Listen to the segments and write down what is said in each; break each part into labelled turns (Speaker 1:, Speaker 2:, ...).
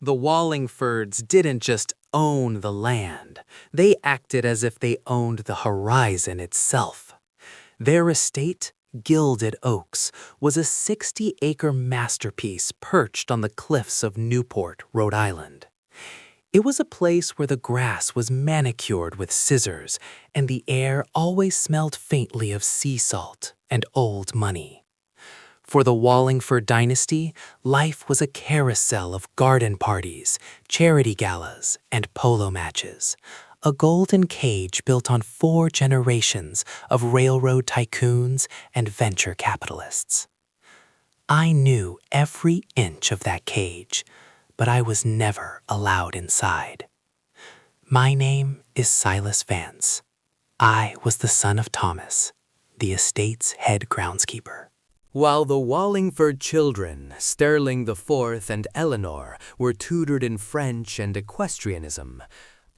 Speaker 1: The Wallingfords didn't just own the land, they acted as if they owned the horizon itself. Their estate, Gilded Oaks, was a 60-acre masterpiece perched on the cliffs of Newport, Rhode Island. It was a place where the grass was manicured with scissors and the air always smelled faintly of sea salt and old money. For the Wallingford dynasty, life was a carousel of garden parties, charity galas, and polo matches, a golden cage built on 4 generations of railroad tycoons and venture capitalists. I knew every inch of that cage, but I was never allowed inside. My name is Silas Vance. I was the son of Thomas, the estate's head groundskeeper.
Speaker 2: While the Wallingford children, Sterling IV and Eleanor, were tutored in French and equestrianism,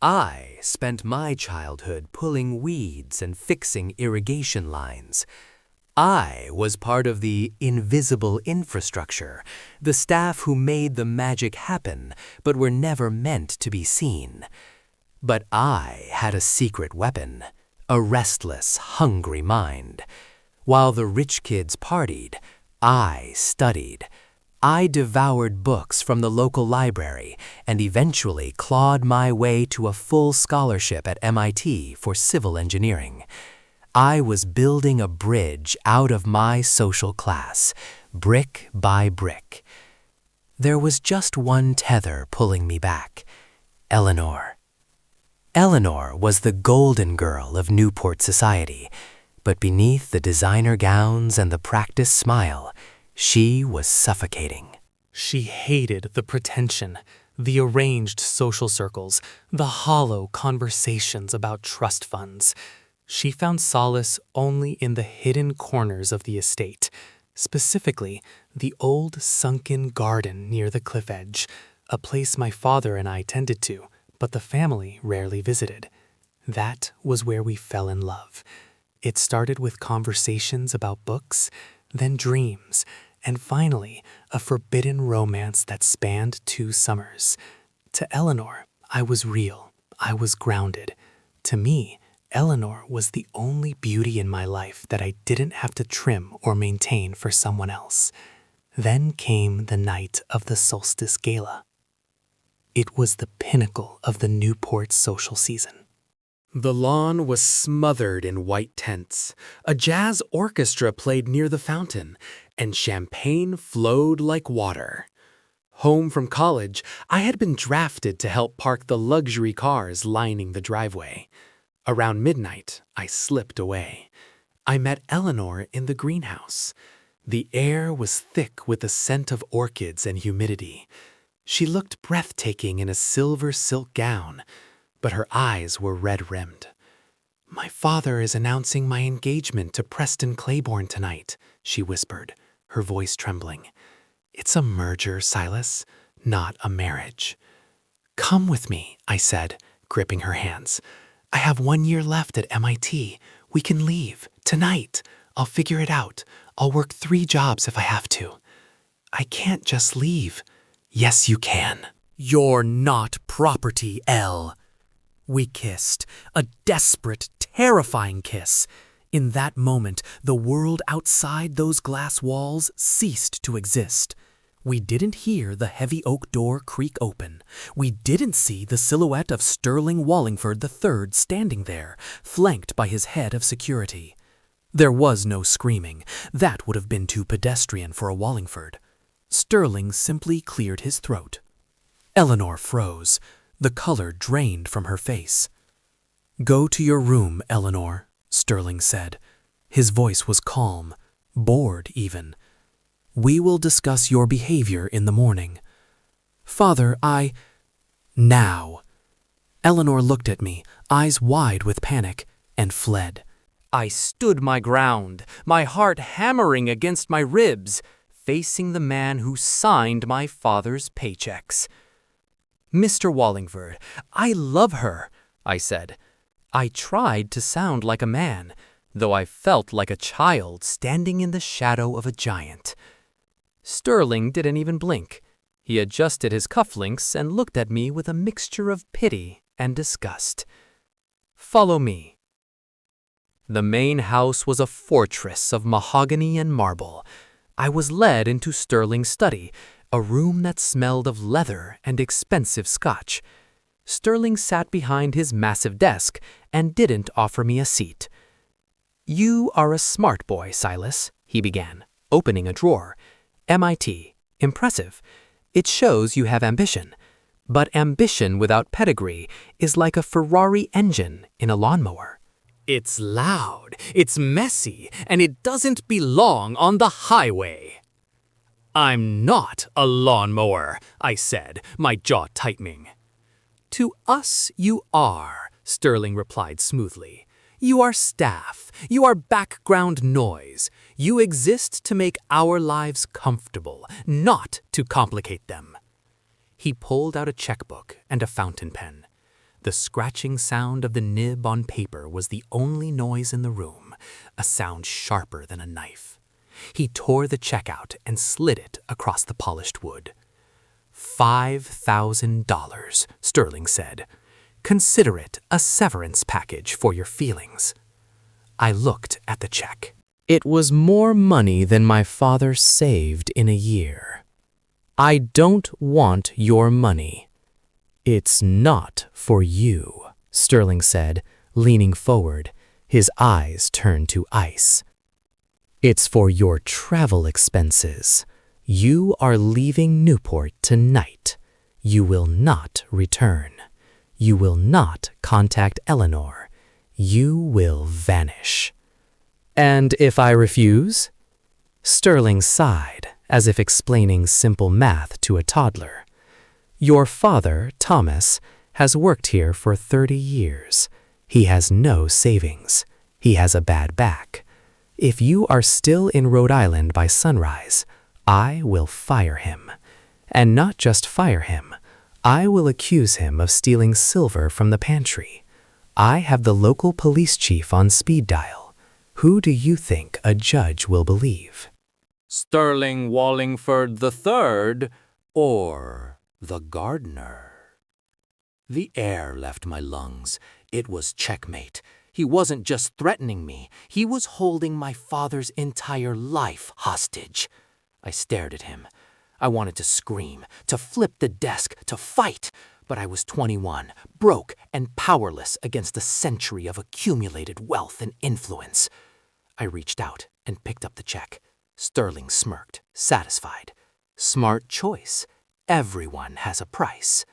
Speaker 2: I spent my childhood pulling weeds and fixing irrigation lines. I was part of the invisible infrastructure, the staff who made the magic happen but were never meant to be seen. But I had a secret weapon, a restless, hungry mind. While the rich kids partied, I studied. I devoured books from the local library and eventually clawed my way to a full scholarship at MIT for civil engineering. I was building a bridge out of my social class, brick by brick. There was just one tether pulling me back, Eleanor. Eleanor was the golden girl of Newport society, but beneath the designer gowns and the practiced smile, she was suffocating.
Speaker 1: She hated the pretension, the arranged social circles, the hollow conversations about trust funds. She found solace only in the hidden corners of the estate, specifically the old sunken garden near the cliff edge, a place my father and I tended to, but the family rarely visited. That was where we fell in love. It started with conversations about books, then dreams, and finally a forbidden romance that spanned 2 summers. To Eleanor, I was real. I was grounded. To me, Eleanor was the only beauty in my life that I didn't have to trim or maintain for someone else. Then came the night of the solstice gala. It was the pinnacle of the Newport social season. The lawn was smothered in white tents. A jazz orchestra played near the fountain, and champagne flowed like water. Home from college, I had been drafted to help park the luxury cars lining the driveway. Around midnight, I slipped away. I met Eleanor in the greenhouse. The air was thick with the scent of orchids and humidity. She looked breathtaking in a silver silk gown, but her eyes were red-rimmed. "My father is announcing my engagement to Preston Claiborne tonight," she whispered, her voice trembling. "It's a merger, Silas, not a marriage." "Come with me," I said, gripping her hands. "I have 1 year left at MIT. We can leave, tonight. I'll figure it out. I'll work 3 jobs if I have to." "I can't just leave." "Yes, you can."
Speaker 2: "You're not property, Elle." We kissed, a desperate, terrifying kiss. In that moment, the world outside those glass walls ceased to exist. We didn't hear the heavy oak door creak open. We didn't see the silhouette of Sterling Wallingford III standing there, flanked by his head of security. There was no screaming. That would have been too pedestrian for a Wallingford. Sterling simply cleared his throat. Eleanor froze. The color drained from her face. "Go to your room, Eleanor," Sterling said. His voice was calm, bored even. "We will discuss your behavior in the morning." "Father, Now." Eleanor looked at me, eyes wide with panic, and fled. I stood my ground, my heart hammering against my ribs, facing the man who signed my father's paychecks. "Mr. Wallingford, I love her," I said. I tried to sound like a man, though I felt like a child standing in the shadow of a giant. Sterling didn't even blink. He adjusted his cufflinks and looked at me with a mixture of pity and disgust. "Follow me." The main house was a fortress of mahogany and marble. I was led into Sterling's study, a room that smelled of leather and expensive scotch. Sterling sat behind his massive desk and didn't offer me a seat. "You are a smart boy, Silas," he began, opening a drawer. "MIT. Impressive. It shows you have ambition. But ambition without pedigree is like a Ferrari engine in a lawnmower. It's loud, it's messy, and it doesn't belong on the highway." "I'm not a lawnmower," I said, my jaw tightening. "To us you are," Sterling replied smoothly. "You are staff. You are background noise. You exist to make our lives comfortable, not to complicate them." He pulled out a checkbook and a fountain pen. The scratching sound of the nib on paper was the only noise in the room, a sound sharper than a knife. He tore the check out and slid it across the polished wood. $5,000, Sterling said. "Consider it a severance package for your feelings." I looked at the check. It was more money than my father saved in a year. "I don't want your money." "It's not for you," Sterling said, leaning forward, his eyes turned to ice. "It's for your travel expenses. You are leaving Newport tonight. You will not return. You will not contact Eleanor. You will vanish." "And if I refuse?" Sterling sighed, as if explaining simple math to a toddler. "Your father, Thomas, has worked here for 30 years. He has no savings. He has a bad back. If you are still in Rhode Island by sunrise, I will fire him. And not just fire him. I will accuse him of stealing silver from the pantry. I have the local police chief on speed dial. Who do you think a judge will believe? Sterling Wallingford III or the gardener?" The air left my lungs. It was checkmate. He wasn't just threatening me. He was holding my father's entire life hostage. I stared at him. I wanted to scream, to flip the desk, to fight. But I was 21, broke and powerless against a century of accumulated wealth and influence. I reached out and picked up the check. Sterling smirked, satisfied. "Smart choice. Everyone has a price."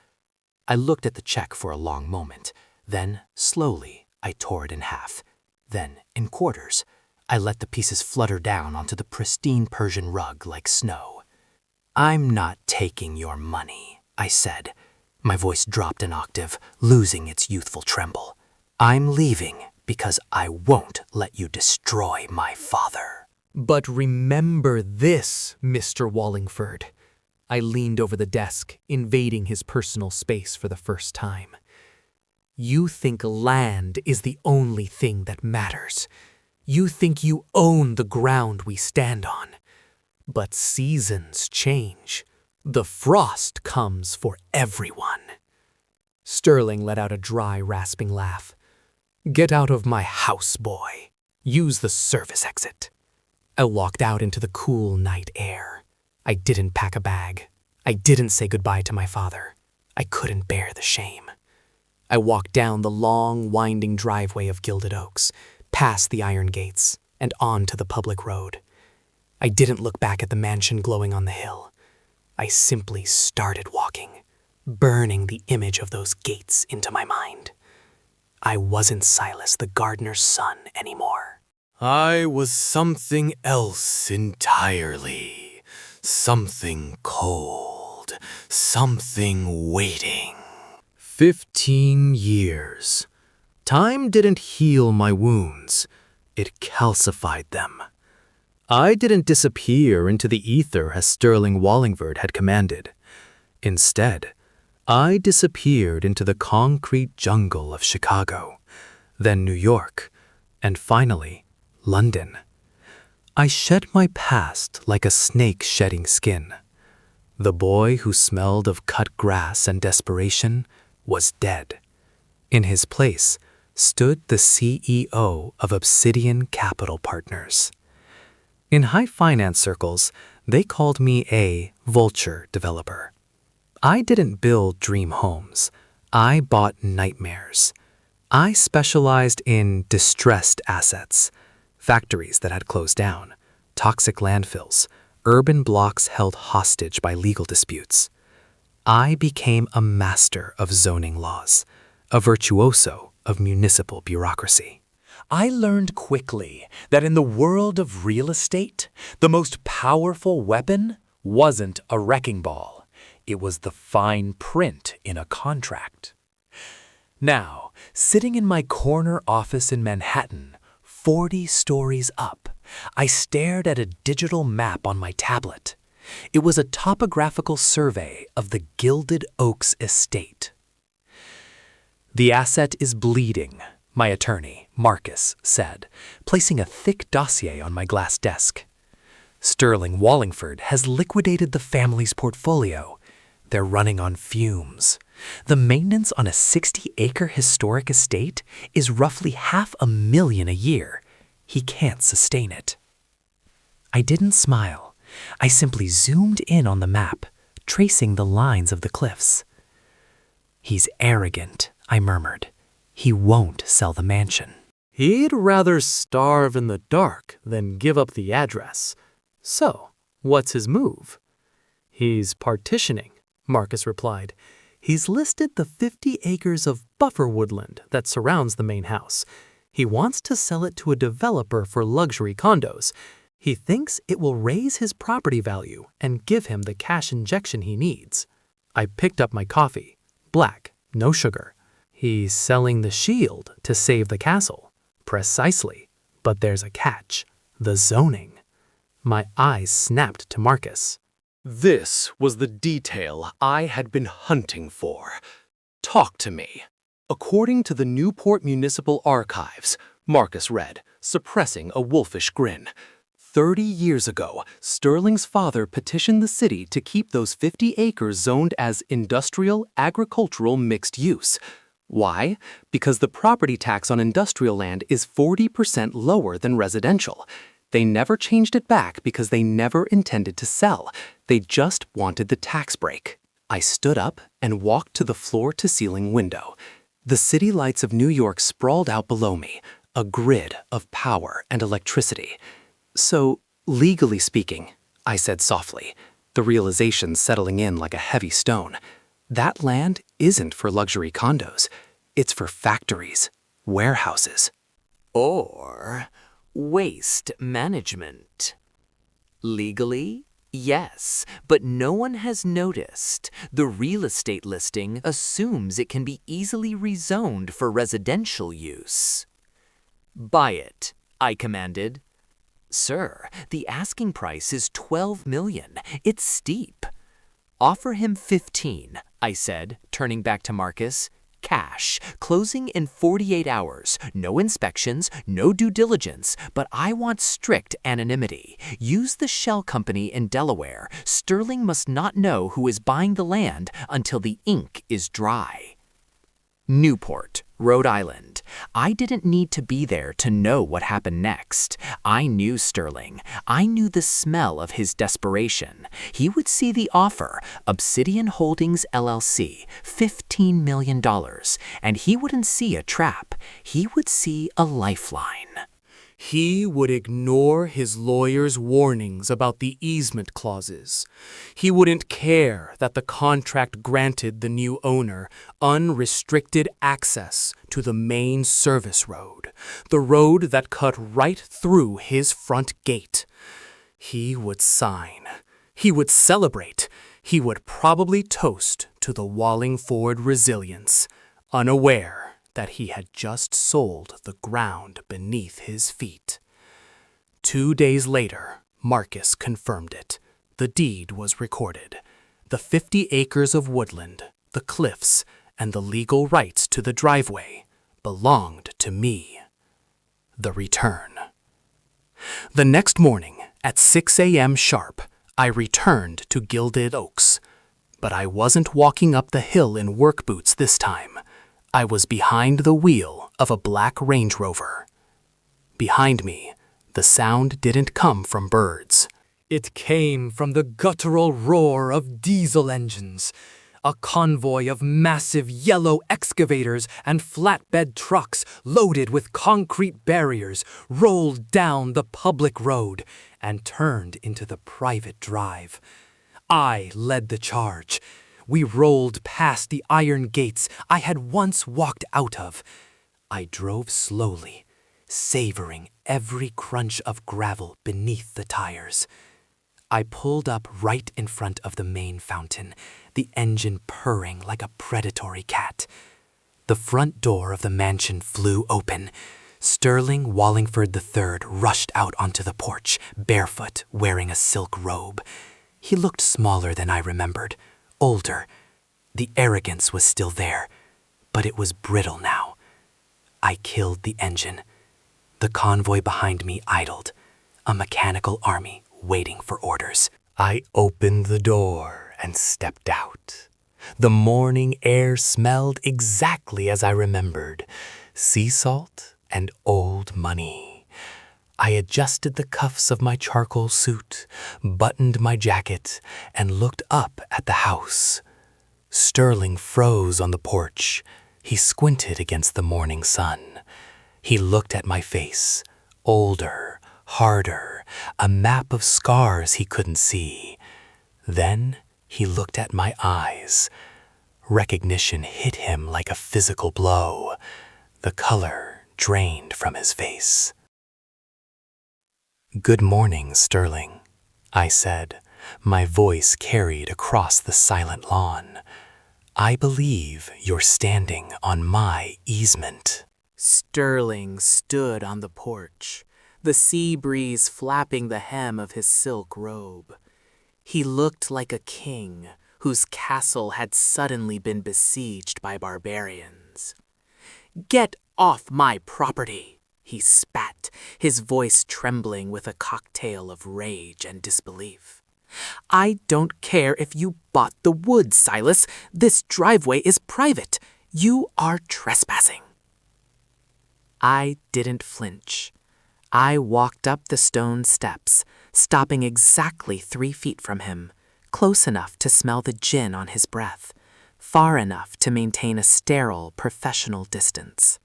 Speaker 2: I looked at the check for a long moment. Then, slowly, I tore it in half. Then, in quarters. I let the pieces flutter down onto the pristine Persian rug like snow. "I'm not taking your money," I said. My voice dropped an octave, losing its youthful tremble. "I'm leaving because I won't let you destroy my father." "But remember this, Mr. Wallingford." I leaned over the desk, invading his personal space for the first time. "You think land is the only thing that matters. You think you own the ground we stand on. But seasons change. The frost comes for everyone." Sterling let out a dry, rasping laugh. "Get out of my house, boy. Use the service exit." I walked out into the cool night air. I didn't pack a bag. I didn't say goodbye to my father. I couldn't bear the shame. I walked down the long, winding driveway of Gilded Oaks, past the iron gates, and onto the public road. I didn't look back at the mansion glowing on the hill. I simply started walking, burning the image of those gates into my mind. I wasn't Silas the gardener's son anymore. I was something else entirely. Something cold. Something waiting. 15 years. Time didn't heal my wounds. It calcified them. I didn't disappear into the ether as Sterling Wallingford had commanded. Instead, I disappeared into the concrete jungle of Chicago, then New York, and finally, London. I shed my past like a snake shedding skin. The boy who smelled of cut grass and desperation was dead. In his place stood the CEO of Obsidian Capital Partners. In high finance circles, they called me a vulture developer. I didn't build dream homes. I bought nightmares. I specialized in distressed assets, factories that had closed down, toxic landfills, urban blocks held hostage by legal disputes. I became a master of zoning laws, a virtuoso of municipal bureaucracy.
Speaker 3: I learned quickly that in the world of real estate, the most powerful weapon wasn't a wrecking ball. It was the fine print in a contract. Now, sitting in my corner office in Manhattan, 40 stories up, I stared at a digital map on my tablet. It was a topographical survey of the Gilded Oaks estate. "The asset is bleeding," my attorney, Marcus, said, placing a thick dossier on my glass desk. "Sterling Wallingford has liquidated the family's portfolio. They're running on fumes. The maintenance on a 60-acre historic estate is roughly $500,000 a year. He can't sustain it." I didn't smile. I simply zoomed in on the map, tracing the lines of the cliffs. "He's arrogant," I murmured. "He won't sell the mansion."
Speaker 1: He'd rather starve in the dark than give up the address. So, what's his move? He's partitioning, Marcus replied. He's listed the 50 acres of buffer woodland that surrounds the main house. He wants to sell it to a developer for luxury condos. He thinks it will raise his property value and give him the cash injection he needs. I picked up my coffee. Black, no sugar. He's selling the shield to save the castle. Precisely. But there's a catch. The zoning. My eyes snapped to Marcus.
Speaker 4: This was the detail I had been hunting for. Talk to me. According to the Newport Municipal Archives, Marcus read, suppressing a wolfish grin. 30 years ago, Sterling's father petitioned the city to keep those 50 acres zoned as industrial, agricultural mixed use. Why? Because the property tax on industrial land is 40% lower than residential. They never changed it back because they never intended to sell. They just wanted the tax break. I stood up and walked to the floor-to-ceiling window. The city lights of New York sprawled out below me, a grid of power and electricity. "So, legally speaking," I said softly, the realization settling in like a heavy stone, that land isn't for luxury condos. It's for factories, warehouses.
Speaker 5: Or waste management. Legally, yes, but no one has noticed. The real estate listing assumes it can be easily rezoned for residential use. "Buy it," I commanded. "Sir, the asking price is $12 million. It's steep." "Offer him 15, I said, turning back to Marcus. "Cash, closing in 48 hours, no inspections, no due diligence, but I want strict anonymity. Use the shell company in Delaware. Sterling must not know who is buying the land until the ink is dry." Newport, Rhode Island. I didn't need to be there to know what happened next. I knew Sterling. I knew the smell of his desperation. He would see the offer, Obsidian Holdings LLC, $15 million, and he wouldn't see a trap. He would see a lifeline.
Speaker 1: He would ignore his lawyer's warnings about the easement clauses. He wouldn't care that the contract granted the new owner unrestricted access to the main service road, the road that cut right through his front gate. He would sign. He would celebrate. He would probably toast to the Wallingford resilience, unaware that he had just sold the ground beneath his feet. 2 days later, Marcus confirmed it. The deed was recorded. The 50 acres of woodland, the cliffs, and the legal rights to the driveway belonged to me. The return. The next morning, at 6 a.m. sharp, I returned to Gilded Oaks. But I wasn't walking up the hill in work boots this time. I was behind the wheel of a black Range Rover. Behind me, the sound didn't come from birds.
Speaker 2: It came from the guttural roar of diesel engines. A convoy of massive yellow excavators and flatbed trucks loaded with concrete barriers rolled down the public road and turned into the private drive. I led the charge. We rolled past the iron gates I had once walked out of. I drove slowly, savoring every crunch of gravel beneath the tires. I pulled up right in front of the main fountain, the engine purring like a predatory cat. The front door of the mansion flew open. Sterling Wallingford III rushed out onto the porch, barefoot, wearing a silk robe. He looked smaller than I remembered, older. The arrogance was still there, but it was brittle now. I killed the engine. The convoy behind me idled, a mechanical army waiting for orders.
Speaker 3: I opened the door and stepped out. The morning air smelled exactly as I remembered, sea salt and old money. I adjusted the cuffs of my charcoal suit, buttoned my jacket, and looked up at the house. Sterling froze on the porch. He squinted against the morning sun. He looked at my face, older, harder, a map of scars he couldn't see. Then he looked at my eyes. Recognition hit him like a physical blow. The color drained from his face. "Good morning, Sterling," I said, my voice carried across the silent lawn. "I believe you're standing on my easement."
Speaker 1: Sterling stood on the porch, the sea breeze flapping the hem of his silk robe. He looked like a king whose castle had suddenly been besieged by barbarians. "Get off my property!" he spat, his voice trembling with a cocktail of rage and disbelief. "I don't care if you bought the wood, Silas. This driveway is private. You are trespassing." I didn't flinch. I walked up the stone steps, stopping exactly 3 feet from him, close enough to smell the gin on his breath, far enough to maintain a sterile, professional distance.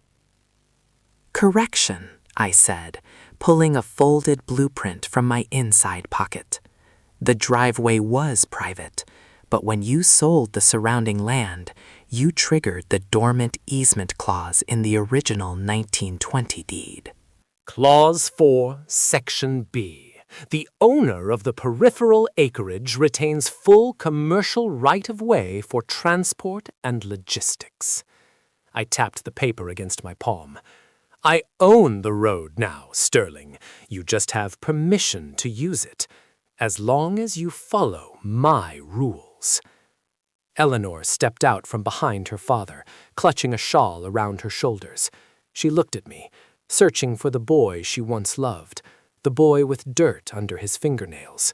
Speaker 1: "Correction," I said, pulling a folded blueprint from my inside pocket. "The driveway was private, but when you sold the surrounding land, you triggered the dormant easement clause in the original 1920 deed."
Speaker 4: Clause 4, Section B. The owner of the peripheral acreage retains full commercial right-of-way for transport and logistics. I tapped the paper against my palm. I own the road now, Sterling. You just have permission to use it, as long as you follow my rules. Eleanor stepped out from behind her father, clutching a shawl around her shoulders. She looked at me, searching for the boy she once loved, the boy with dirt under his fingernails.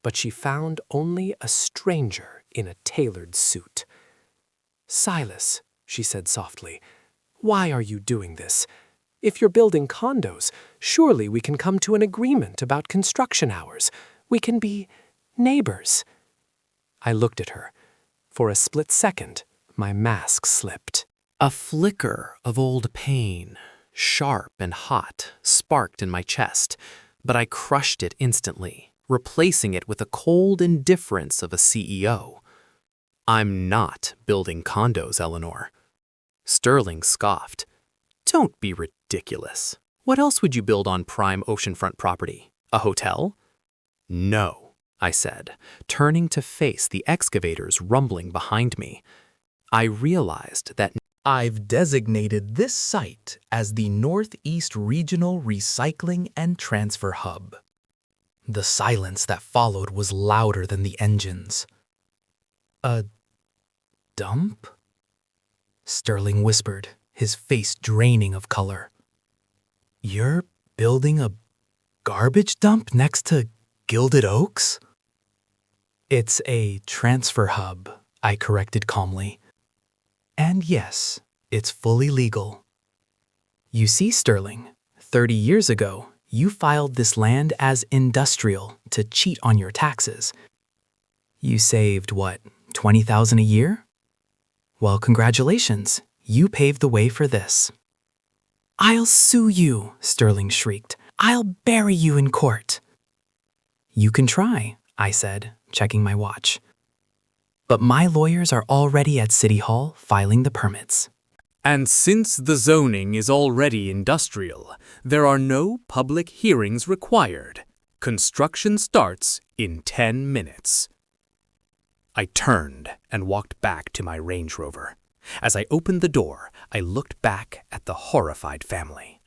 Speaker 4: But she found only a stranger in a tailored suit. "Silas," she said softly, "why are you doing this? If you're building condos, surely we can come to an agreement about construction hours. We can be neighbors." I looked at her. For a split second, my mask slipped.
Speaker 1: A flicker of old pain, sharp and hot, sparked in my chest, but I crushed it instantly, replacing it with the cold indifference of a CEO. "I'm not building condos, Eleanor." Sterling scoffed. "Don't be ridiculous. What else would you build on prime oceanfront property? A hotel?" "No," I said, turning to face the excavators rumbling behind me. I realized that I've designated this site as the Northeast Regional Recycling and Transfer Hub. The silence that followed was louder than the engines. "A dump?" Sterling whispered, his face draining of color. "You're building a garbage dump next to Gilded Oaks?" It's a transfer hub, I corrected calmly. And yes, it's fully legal. You see, Sterling, 30 years ago, you filed this land as industrial to cheat on your taxes. You saved, what, $20,000 a year? Well, congratulations, you paved the way for this. I'll sue you, Sterling shrieked. I'll bury you in court. You can try, I said, checking my watch. But my lawyers are already at City Hall filing the permits.
Speaker 2: And since the zoning is already industrial, there are no public hearings required. Construction starts in 10 minutes. I turned and walked back to my Range Rover. As I opened the door, I looked back at the horrified family.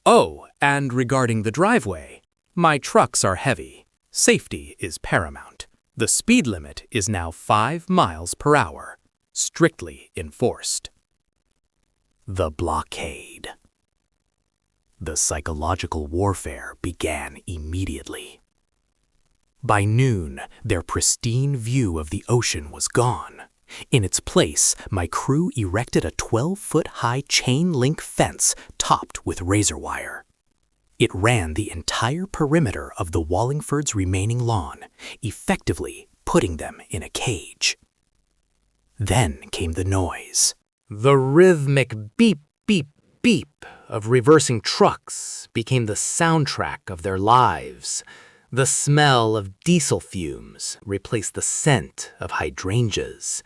Speaker 2: Oh, and regarding the driveway, my trucks are heavy. Safety is paramount. The speed limit is now 5 miles per hour, strictly enforced. The blockade. The psychological warfare began immediately. By noon, their pristine view of the ocean was gone. In its place, my crew erected a 12-foot-high chain-link fence topped with razor wire. It ran the entire perimeter of the Wallingford's remaining lawn, effectively putting them in a cage. Then came the noise.
Speaker 5: The rhythmic beep, beep, beep of reversing trucks became the soundtrack of their lives. The smell of diesel fumes replaced the scent of hydrangeas.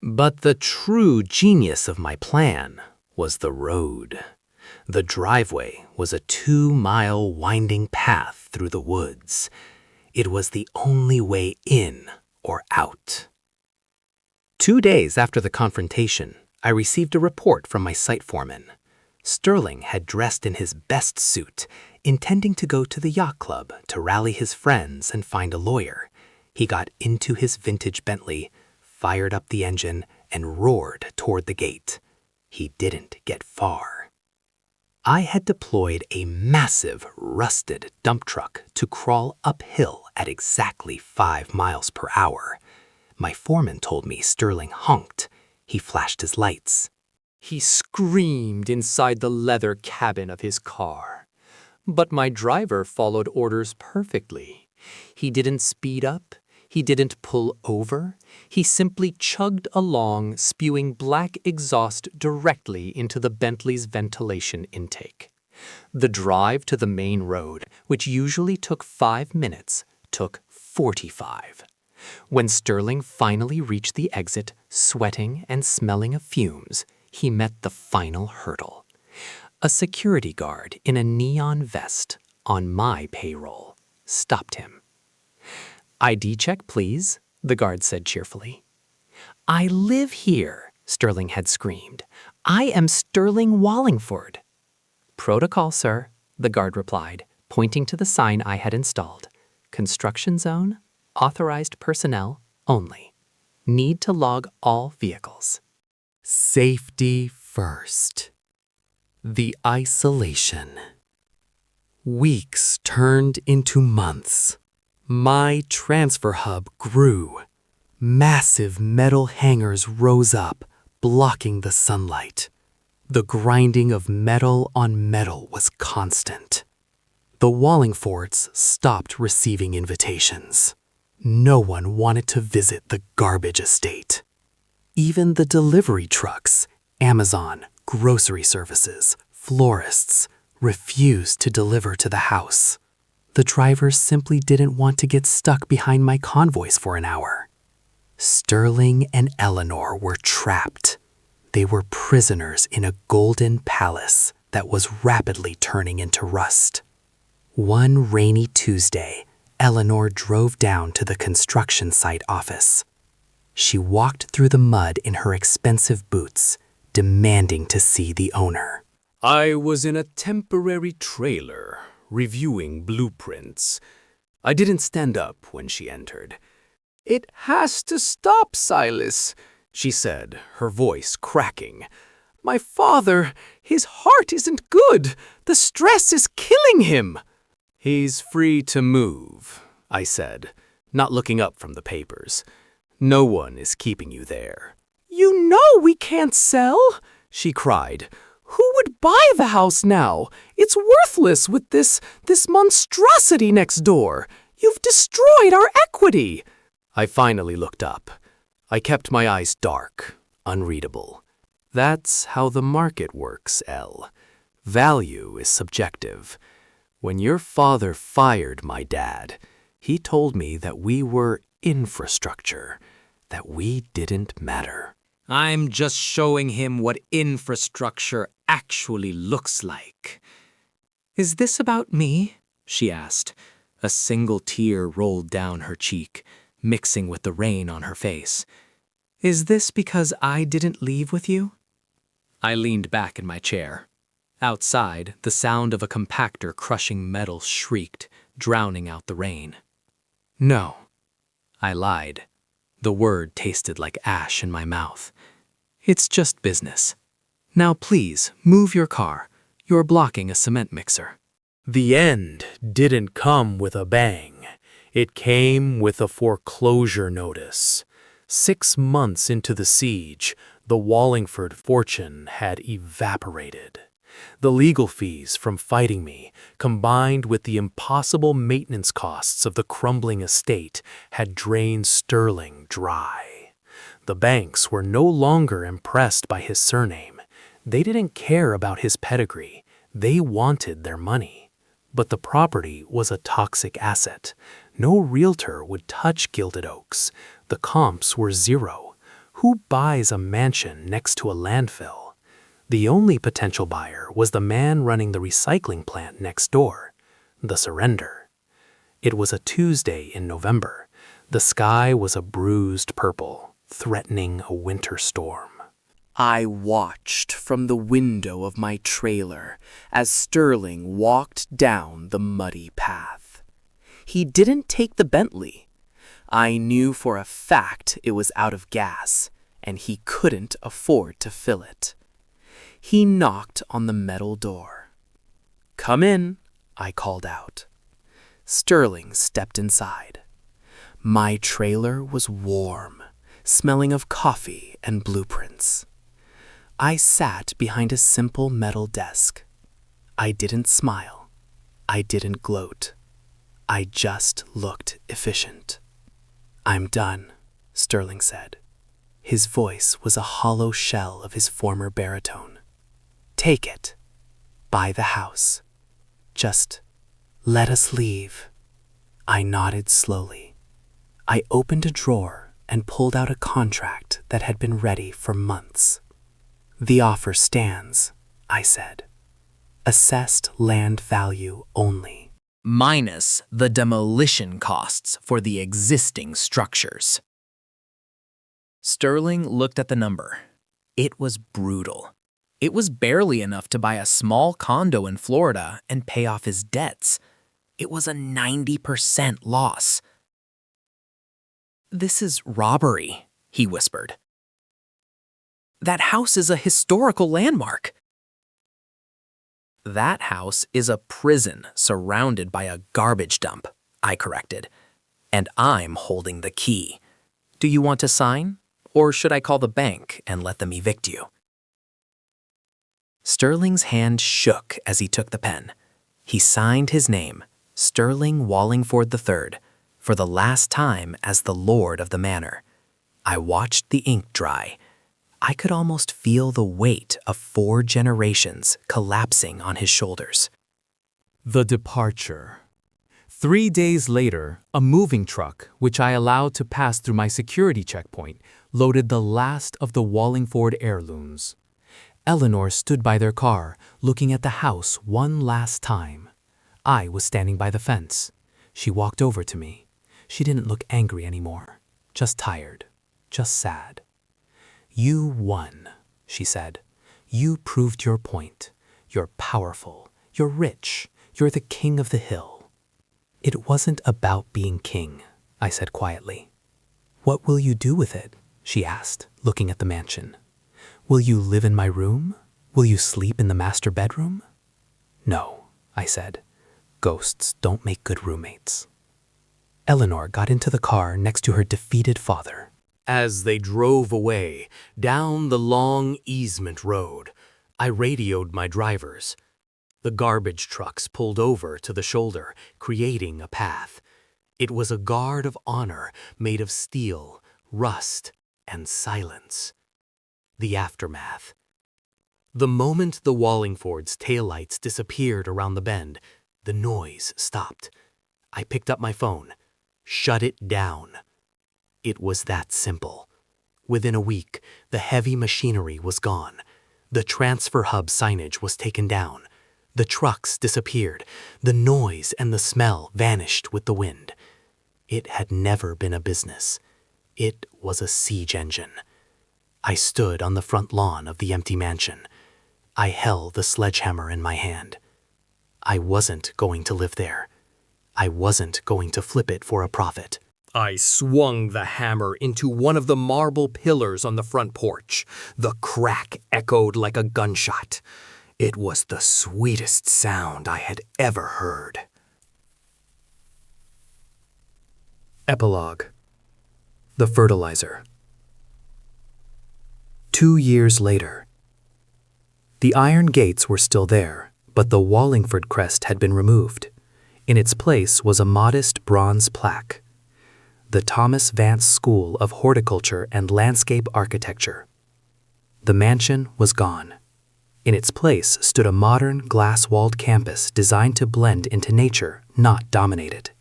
Speaker 5: But the true genius of my plan was the road. The driveway was a 2-mile winding path through the woods. It was the only way in or out. 2 days after the confrontation, I received a report from my site foreman. Sterling had dressed in his best suit, intending to go to the yacht club to rally his friends and find a lawyer. He got into his vintage Bentley, fired up the engine, and roared toward the gate. He didn't get far. I had deployed a massive, rusted dump truck to crawl uphill at exactly 5 miles per hour. My foreman told me Sterling honked. He flashed his lights. He screamed inside the leather cabin of his car. But my driver followed orders perfectly. He didn't speed up. He didn't pull over. He simply chugged along, spewing black exhaust directly into the Bentley's ventilation intake. The drive to the main road, which usually took 5 minutes, took 45. When Sterling finally reached the exit, sweating and smelling of fumes, he met the final hurdle. A security guard in a neon vest, on my payroll, stopped him. ID check, please, the guard said cheerfully. I live here, Sterling had screamed. I am Sterling Wallingford. Protocol, sir, the guard replied, pointing to the sign I had installed. Construction zone, authorized personnel only. Need to log all vehicles. Safety first. The isolation. Weeks turned into months. My transfer hub grew. Massive metal hangers rose up, blocking the sunlight. The grinding of metal on metal was constant. The Wallingfords stopped receiving invitations. No one wanted to visit the garbage estate. Even the delivery trucks, Amazon, grocery services, florists, refused to deliver to the house. The drivers simply didn't want to get stuck behind my convoys for an hour. Sterling and Eleanor were trapped. They were prisoners in a golden palace that was rapidly turning into rust. One rainy Tuesday, Eleanor drove down to the construction site office. She walked through the mud in her expensive boots, demanding to see the owner.
Speaker 2: I was in a temporary trailer, reviewing blueprints. I didn't stand up when she entered. It has to stop, Silas, she said, her voice cracking. My father, his heart isn't good. The stress is killing him. He's free to move, I said,
Speaker 4: not looking up from the papers. No one is keeping you there.
Speaker 2: "You know we can't sell," she cried. "Who would buy the house now? It's worthless with this monstrosity next door. You've destroyed our equity."
Speaker 4: I finally looked up. I kept my eyes dark, unreadable. That's how the market works, Elle. Value is subjective. When your father fired my dad, he told me that we were infrastructure, that we didn't matter.
Speaker 2: "I'm just showing him what infrastructure actually looks like." "Is this about me?" she asked. A single tear rolled down her cheek, mixing with the rain on her face. "Is this because I didn't leave with you?" I leaned back in my chair. Outside, the sound of a compactor crushing metal shrieked, drowning out the rain. "No," I lied. The word tasted like ash in my mouth. "It's just business. Now please, move your car. You're blocking a cement mixer."
Speaker 3: The end didn't come with a bang. It came with a foreclosure notice. 6 months into the siege, the Wallingford fortune had evaporated. The legal fees from fighting me, combined with the impossible maintenance costs of the crumbling estate, had drained Sterling dry. The banks were no longer impressed by his surname. They didn't care about his pedigree. They wanted their money. But the property was a toxic asset. No realtor would touch Gilded Oaks. The comps were zero. Who buys a mansion next to a landfill? The only potential buyer was the man running the recycling plant next door. The surrender. It was a Tuesday in November. The sky was a bruised purple, threatening a winter storm.
Speaker 2: I watched from the window of my trailer as Sterling walked down the muddy path. He didn't take the Bentley. I knew for a fact it was out of gas, and he couldn't afford to fill it. He knocked on the metal door. "Come in," I called out. Sterling stepped inside. My trailer was warm, smelling of coffee and blueprints. I sat behind a simple metal desk. I didn't smile. I didn't gloat. I just looked efficient. "I'm done," Sterling said. His voice was a hollow shell of his former baritone. "Take it. Buy the house. Just let us leave." I nodded slowly. I opened a drawer and pulled out a contract that had been ready for months. "The offer stands," I said. "Assessed land value only. Minus the demolition costs for the existing structures." Sterling looked at the number. It was brutal. It was barely enough to buy a small condo in Florida and pay off his debts. It was a 90% loss. "This is robbery," he whispered. "That house is a historical landmark." "That house is a prison surrounded by a garbage dump," I corrected. "And I'm holding the key. Do you want to sign? Or should I call the bank and let them evict you?" Sterling's hand shook as he took the pen. He signed his name, Sterling Wallingford III, for the last time as the lord of the manor. I watched the ink dry. I could almost feel the weight of 4 generations collapsing on his shoulders.
Speaker 1: The departure. 3 days later, a moving truck, which I allowed to pass through my security checkpoint, loaded the last of the Wallingford heirlooms. Eleanor stood by their car, looking at the house one last time. I was standing by the fence. She walked over to me. She didn't look angry anymore, just tired, just sad. "You won," she said. "You proved your point. You're powerful. You're rich. You're the king of the hill." "It wasn't about being king," I said quietly. "What will you do with it?" she asked, looking at the mansion. "Will you live in my room? Will you sleep in the master bedroom?" "No," I said. "Ghosts don't make good roommates." Eleanor got into the car next to her defeated father.
Speaker 2: As they drove away down the long easement road, I radioed my drivers. The garbage trucks pulled over to the shoulder, creating a path. It was a guard of honor made of steel, rust, and silence. The aftermath. The moment the Wallingford's taillights disappeared around the bend, the noise stopped. I picked up my phone, shut it down. It was that simple. Within a week, the heavy machinery was gone. The transfer hub signage was taken down. The trucks disappeared. The noise and the smell vanished with the wind. It had never been a business. It was a siege engine. I stood on the front lawn of the empty mansion. I held the sledgehammer in my hand. I wasn't going to live there. I wasn't going to flip it for a profit. I swung the hammer into one of the marble pillars on the front porch. The crack echoed like a gunshot. It was the sweetest sound I had ever heard.
Speaker 1: Epilogue. The Fertilizer. 2 years later. The iron gates were still there, but the Wallingford crest had been removed. In its place was a modest bronze plaque. The Silas Vance School of Horticulture and Landscape Architecture. The mansion was gone. In its place stood a modern glass-walled campus designed to blend into nature, not dominate it.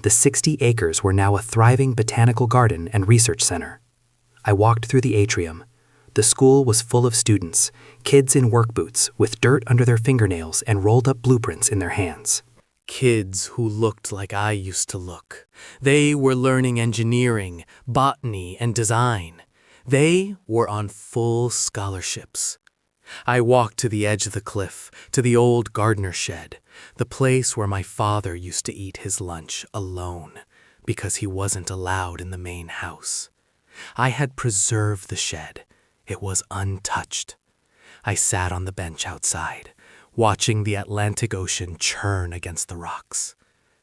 Speaker 1: The 60 acres were now a thriving botanical garden and research center. I walked through the atrium. The school was full of students, kids in work boots with dirt under their fingernails and rolled-up blueprints in their hands.
Speaker 2: Kids who looked like I used to look. They were learning engineering, botany, and design. They were on full scholarships. I walked to the edge of the cliff, to the old gardener shed, the place where my father used to eat his lunch alone, because he wasn't allowed in the main house. I had preserved the shed. It was untouched. I sat on the bench outside, watching the Atlantic Ocean churn against the rocks.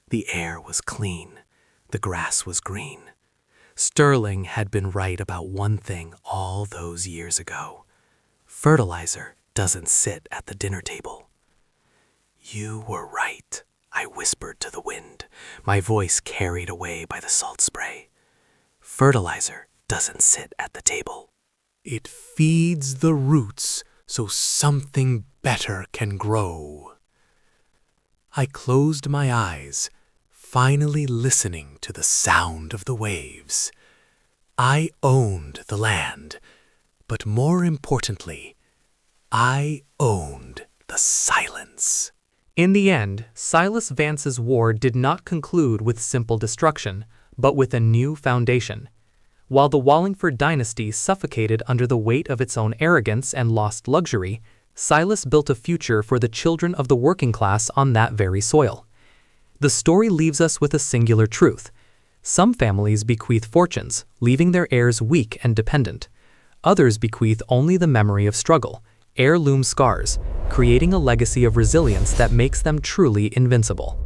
Speaker 2: The air was clean. The grass was green. Sterling had been right about one thing all those years ago. Fertilizer doesn't sit at the dinner table. You were right, I whispered to the wind, my voice carried away by the salt spray. Fertilizer doesn't sit at the table. It feeds the roots so something better can grow. I closed my eyes, finally listening to the sound of the waves. I owned the land, but more importantly, I owned the silence.
Speaker 1: In the end, Silas Vance's war did not conclude with simple destruction, but with a new foundation. While the Wallingford dynasty suffocated under the weight of its own arrogance and lost luxury, Silas built a future for the children of the working class on that very soil. The story leaves us with a singular truth. Some families bequeath fortunes, leaving their heirs weak and dependent. Others bequeath only the memory of struggle, heirloom scars, creating a legacy of resilience that makes them truly invincible.